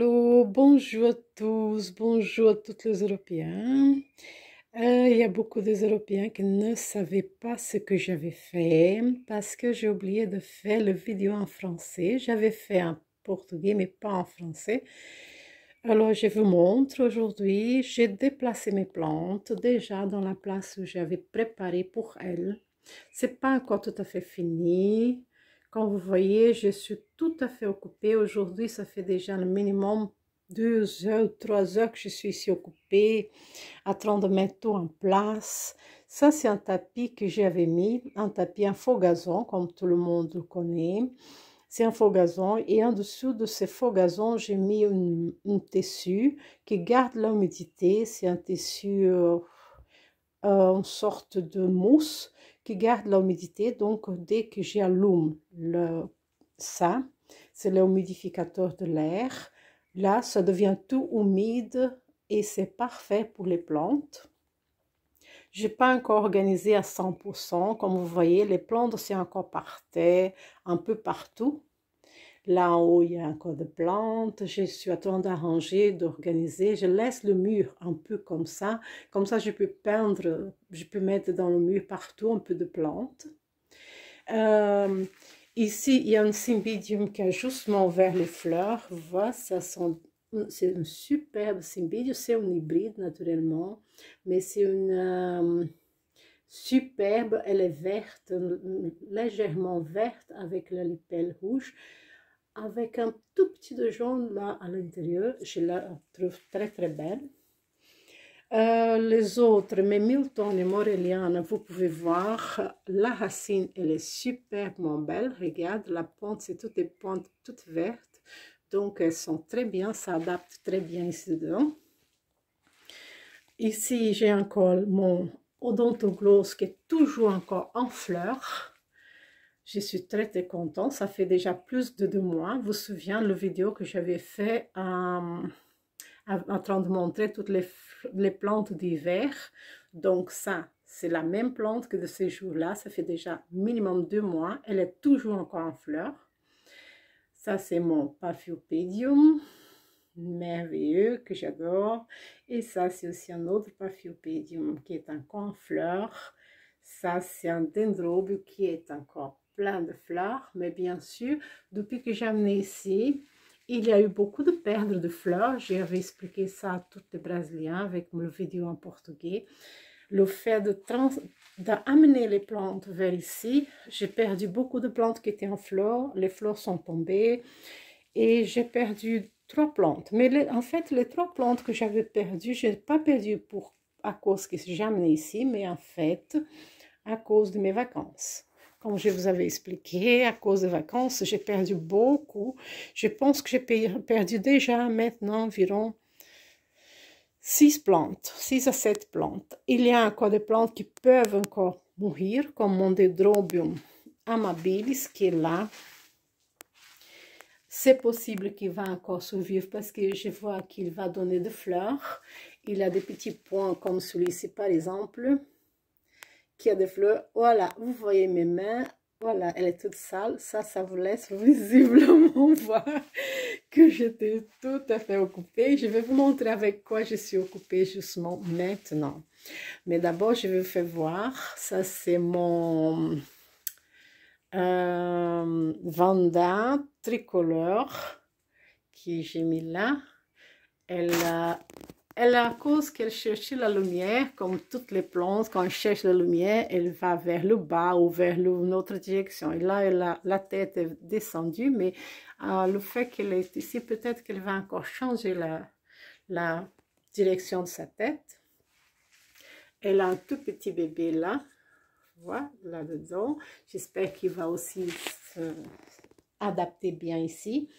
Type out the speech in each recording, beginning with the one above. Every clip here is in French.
Hello, bonjour à tous, bonjour à tous les Européens. Il y a beaucoup des Européens qui ne savaient pas ce que j'avais fait parce que j'ai oublié de faire le vidéo en français. J'avais fait en portugais mais pas en français. Alors je vous montre aujourd'hui, j'ai déplacé mes plantes déjà dans la place où j'avais préparé pour elles. C'est pas encore tout à fait fini. Comme vous voyez, je suis tout à fait occupée. Aujourd'hui, ça fait déjà le minimum 2 heures, 3 heures que je suis ici occupée, en train de mettre tout en place. Ça, c'est un tapis que j'avais mis, un tapis, un faux gazon, comme tout le monde le connaît. C'est un faux gazon et en dessous de ce faux gazon, j'ai mis un tissu qui garde l'humidité. C'est un tissu, une sorte de mousse qui garde l'humidité. Donc, dès que j'allume ça, c'est l'humidificateur de l'air. Là, ça devient tout humide et c'est parfait pour les plantes. Je n'ai pas encore organisé à 100%. Comme vous voyez, les plantes sont encore par terre, un peu partout. Là en haut, il y a encore des plantes. Je suis en train d'arranger, d'organiser. Je laisse le mur un peu comme ça. Comme ça, je peux peindre, je peux mettre dans le mur partout un peu de plantes. Ici, il y a un cymbidium qui a justement ouvert les fleurs. Voilà, c'est un superbe cymbidium. C'est un hybride, naturellement. Mais c'est une superbe. Elle est verte, légèrement verte avec la lipelle rouge. Avec un tout petit de jaune là à l'intérieur. Je la trouve très très belle. Les autres, mes Milton et Moreliana, vous pouvez voir, la racine, elle est superbement belle. Regarde, la pente, c'est toutes des pentes toutes vertes. Donc, elles sont très bien, ça adapte très bien ici dedans. Ici, j'ai encore mon odontogloss qui est toujours encore en fleurs. Je suis très très contente, ça fait déjà plus de 2 mois. Vous vous souvenez la vidéo que j'avais fait en train de montrer toutes les plantes d'hiver. Donc ça, c'est la même plante que de ces jours-là. Ça fait déjà minimum 2 mois. Elle est toujours encore en fleurs. Ça, c'est mon Paphiopedium, merveilleux, que j'adore. Et ça, c'est aussi un autre Paphiopedium qui est encore en fleurs. Ça, c'est un Dendrobium qui est encore plein de fleurs. Mais bien sûr, depuis que j'ai amené ici, il y a eu beaucoup de pertes de fleurs. J'avais expliqué ça à tous les Brésiliens avec ma vidéo en portugais. Le fait d'amener les plantes vers ici, j'ai perdu beaucoup de plantes qui étaient en fleurs. Les fleurs sont tombées et j'ai perdu 3 plantes. Mais en fait, les 3 plantes que j'avais perdues, je n'ai pas perdu à cause que j'ai amené ici, mais en fait, à cause de mes vacances. Comme je vous avais expliqué, à cause des vacances, j'ai perdu beaucoup. Je pense que j'ai perdu déjà maintenant environ 6 plantes, 6 à 7 plantes. Il y a encore des plantes qui peuvent encore mourir, comme mon Dendrobium amabilis, qui est là. C'est possible qu'il va encore survivre parce que je vois qu'il va donner des fleurs. Il a des petits points comme celui-ci, par exemple, qui a des fleurs. Voilà, vous voyez mes mains. Voilà, elle est toute sale. Ça vous laisse visiblement voir que j'étais tout à fait occupée. Je vais vous montrer avec quoi je suis occupée justement maintenant. Mais d'abord, je vais vous faire voir. Ça, c'est mon Vanda tricolore que j'ai mis là. Elle à cause qu'elle cherchait la lumière, comme toutes les plantes, quand elle cherche la lumière, elle va vers le bas ou vers une autre direction. Et là, la tête est descendue, mais le fait qu'elle est ici, peut-être qu'elle va encore changer la direction de sa tête. Elle a un tout petit bébé là, voilà, là-dedans. J'espère qu'il va aussi adapter bien ici.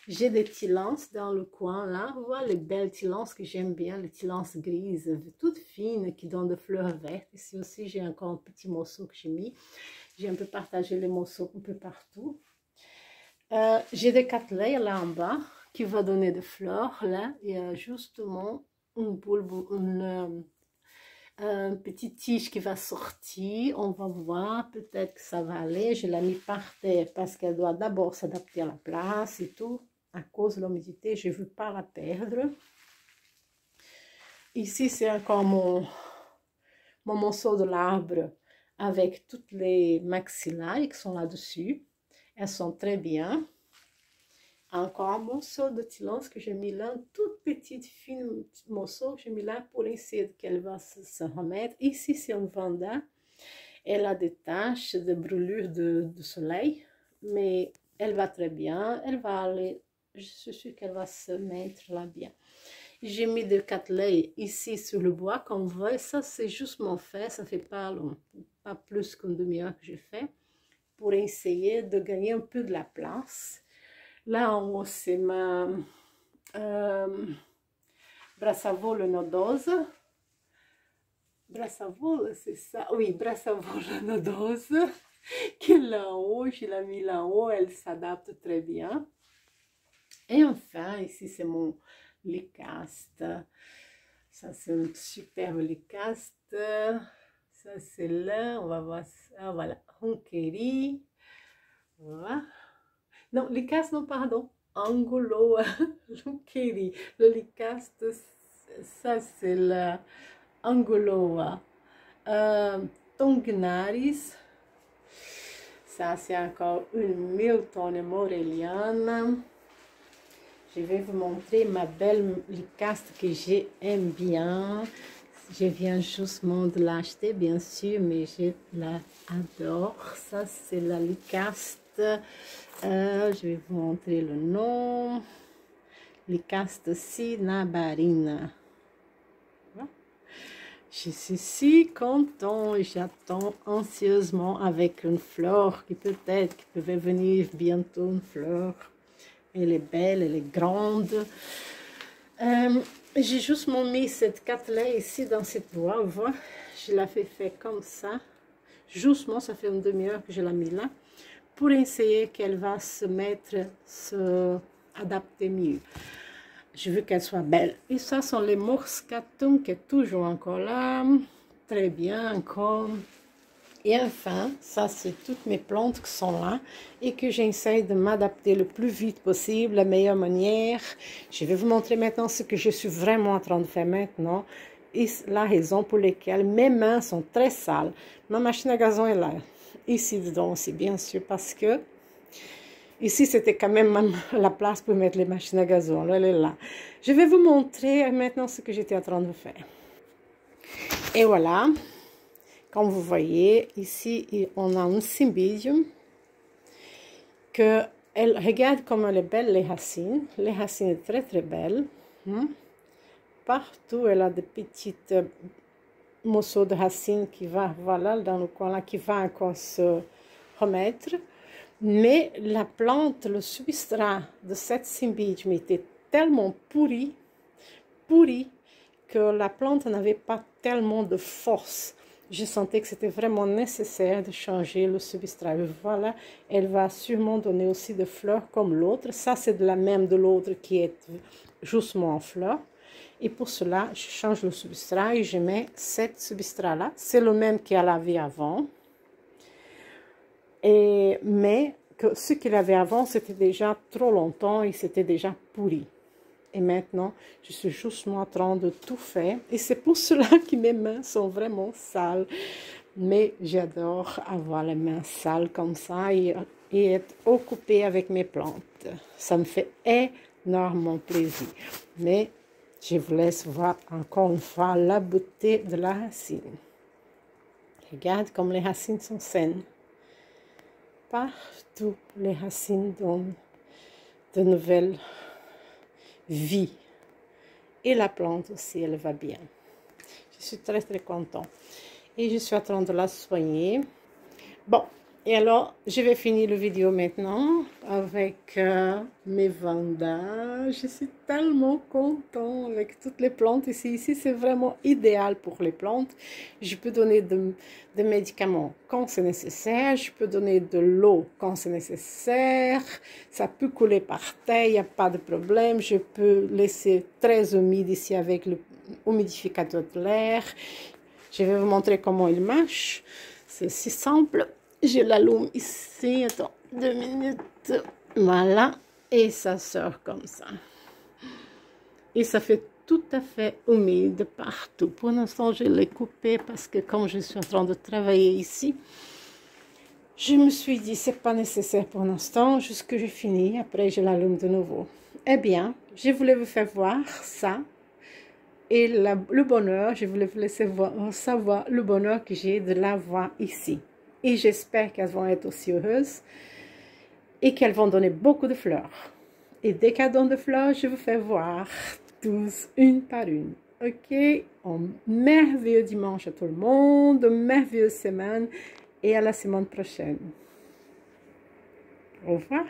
J'ai des tilances dans le coin là. Voilà les belles tilances que j'aime bien, les tilances grises, toutes fines qui donnent des fleurs vertes. Ici aussi, j'ai encore un petit morceau que j'ai mis. J'ai un peu partagé les morceaux un peu partout. J'ai des cattleyas là en bas qui vont donner des fleurs. Là, il y a justement une petite tige qui va sortir. On va voir, peut-être que ça va aller. Je l'ai mis par terre parce qu'elle doit d'abord s'adapter à la place et tout. à cause de l'humidité, je ne veux pas la perdre. Ici, c'est encore mon morceau de l'arbre avec toutes les maxillaires qui sont là-dessus. Elles sont très bien. Encore un morceau de Tilance que j'ai mis là, un tout petit fin morceau que j'ai mis là pour essayer qu'elle va se remettre. Ici, c'est un vanda. Elle a des taches de brûlure de soleil, mais elle va très bien. Elle va aller, je suis sûre qu'elle va se mettre là bien. J'ai mis des cateleilles ici sur le bois, comme vous voyez. Ça, c'est juste mon fait. Ça fait pas plus qu'une demi-heure que j'ai fait pour essayer de gagner un peu de la place. Là en haut, c'est ma brassavole nodose. Brassavole, c'est ça? Oui, brassavole nodose. Qui est là en haut, je l'ai mis là en haut, elle s'adapte très bien. Et enfin, ici, c'est mon Lycaste. Ça, c'est un superbe Lycaste. Ça, c'est là, on va voir ça. Voilà, Hunkeri. Voilà. Non, Lycaste, non, pardon. Anguloa Hunkeri. Le Lycaste, ça, c'est la Anguloa. Tongnaris. Ça, c'est encore une Milton Morelliana. Je vais vous montrer ma belle Lycaste que j'aime bien. Je viens justement de l'acheter, bien sûr, mais je l'adore. Ça, c'est la Lycaste. Je vais vous montrer le nom. Lycaste cinnabarina. Je suis si contente, j'attends anxieusement avec une fleur qui peut-être pouvait venir bientôt, une fleur. Elle est belle, elle est grande. J'ai juste mis cette cateleille ici dans cette boîte, vous voyez, je l'ai fait comme ça. Justement, ça fait une demi-heure que je l'ai mis là, pour essayer qu'elle va se adapter mieux. Je veux qu'elle soit belle. Et ça sont les Morskatum qui est toujours encore là. Très bien encore. Et enfin, ça c'est toutes mes plantes qui sont là et que j'essaie de m'adapter le plus vite possible, la meilleure manière. Je vais vous montrer maintenant ce que je suis vraiment en train de faire maintenant. Et la raison pour laquelle mes mains sont très sales. Ma machine à gazon est là. Ici dedans aussi, bien sûr, parce que ici, c'était quand même la place pour mettre les machines à gazon. Là, elle est là. Je vais vous montrer maintenant ce que j'étais en train de faire. Et voilà. Comme vous voyez, ici, on a un cymbidium. Regarde comme elle est belle, les racines. Les racines sont très, très belles. Partout, elle a des petites morceaux de racines qui va, voilà, dans le coin là, qui va encore se remettre. Mais la plante, le substrat de cette cymbidium était tellement pourri, que la plante n'avait pas tellement de force. Je sentais que c'était vraiment nécessaire de changer le substrat. Voilà, elle va sûrement donner aussi des fleurs comme l'autre. Ça, c'est de la même de l'autre qui est justement en fleurs. Et pour cela, je change le substrat et je mets cet substrat-là. C'est le même qu'il y avait avant. Mais ce qu'il avait avant, c'était déjà trop longtemps et c'était déjà pourri. Et maintenant, je suis justement en train de tout faire. Et c'est pour cela que mes mains sont vraiment sales. Mais j'adore avoir les mains sales comme ça et être occupée avec mes plantes. Ça me fait énormément plaisir. Mais je vous laisse voir encore une fois la beauté de la racine. Regarde comme les racines sont saines. Partout, les racines donnent de nouvelles vie. Et la plante aussi, elle va bien. Je suis très, très contente. Et je suis en train de la soigner. Bon, et alors, je vais finir la vidéo maintenant avec mes vandas. Je suis tellement contente avec toutes les plantes ici. Ici, c'est vraiment idéal pour les plantes. Je peux donner des médicaments quand c'est nécessaire. Je peux donner de l'eau quand c'est nécessaire. Ça peut couler par terre, il n'y a pas de problème. Je peux laisser très humide ici avec le humidificateur de l'air. Je vais vous montrer comment il marche. C'est aussi simple. Je l'allume ici. Attends, 2 minutes. Voilà. et ça sort comme ça. Et ça fait tout à fait humide partout. Pour l'instant, je l'ai coupé parce que comme je suis en train de travailler ici, je me suis dit, c'est pas nécessaire pour l'instant, jusque j'ai fini, après je l'allume de nouveau. Eh bien, je voulais vous faire voir ça. Et le bonheur, je voulais vous laisser savoir le bonheur que j'ai de la voir ici. Et j'espère qu'elles vont être aussi heureuses et qu'elles vont donner beaucoup de fleurs. Et dès qu'elles donnent de fleurs, je vous fais voir tous une par une. Ok? Un merveilleux dimanche à tout le monde, une merveilleuse semaine et à la semaine prochaine. Au revoir.